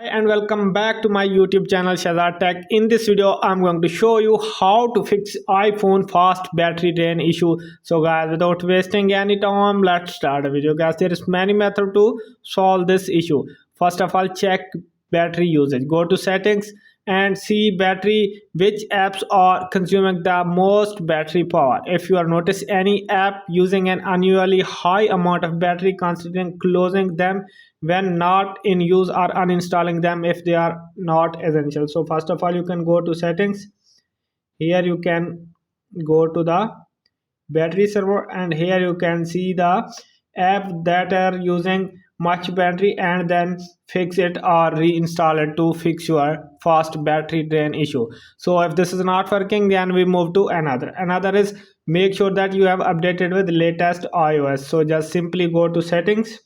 Hi and welcome back to my YouTube channel Shazad Tech. In this video, I'm going to show you how to fix iPhone fast battery drain issue. So guys, without wasting any time, let's start the video. Guys, there is many methods to solve this issue. First of all, check battery usage. Go to settings and see battery, which apps are consuming the most battery power. If you are notice any app using an unusually high amount of battery, consider closing them when not in use or uninstalling them if they are not essential. So first of all, you can go to settings. Here you can go to the battery server, and here you can see the app that are using much battery, and then fix it or reinstall it to fix your fast battery drain issue. So if this is not working, then we move to another is make sure that you have updated with latest iOS. So just simply go to settings.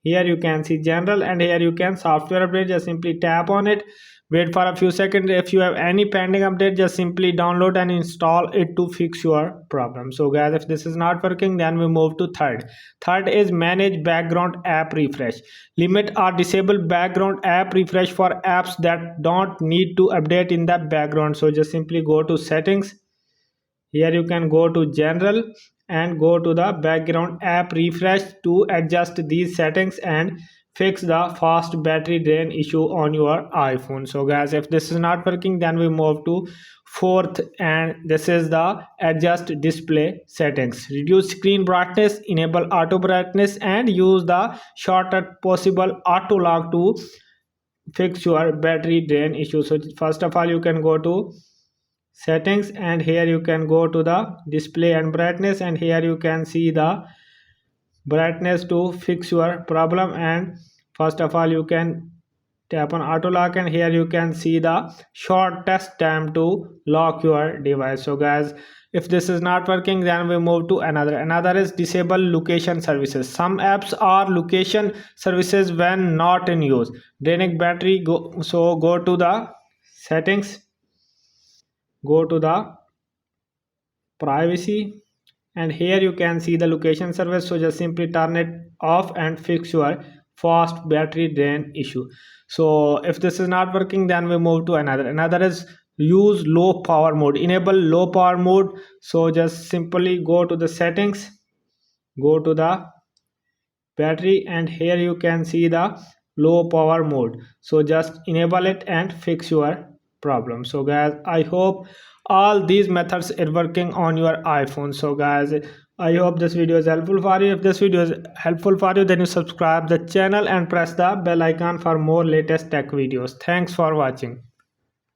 Here you can see general, and here you can software update. Just simply tap on it, wait for a few seconds. If you have any pending update, just simply download and install it to fix your problem. So guys, if this is not working, then we move to third is manage background app refresh. Limit or disable background app refresh for apps that don't need to update in the background. So just simply go to settings. Here you can go to general and go to the background app refresh to adjust these settings and fix the fast battery drain issue on your iPhone. So guys, if this is not working, then we move to fourth, and this is the adjust display settings. Reduce screen brightness, enable auto brightness, and use the shortest possible auto lock to fix your battery drain issue. So first of all, you can go to settings, and here you can go to the display and brightness, and here you can see the brightness to fix your problem. And first of all, you can tap on auto lock, and here you can see the shortest time to lock your device. So guys, if this is not working, then we move to another is disable location services. Some apps are location services when not in use, draining battery. Go to the settings, go to the privacy, and here you can see the location service. So just simply turn it off and fix your fast battery drain issue. So if this is not working, then we move to another is use low power mode. Enable low power mode. So just simply go to the settings, go to the battery, and here you can see the low power mode. So just enable it and fix your problem. So guys, I hope all these methods are working on your iPhone. So guys, I hope this video is helpful for you. If this video is helpful for you, then you subscribe the channel and press the bell icon for more latest tech videos. Thanks for watching.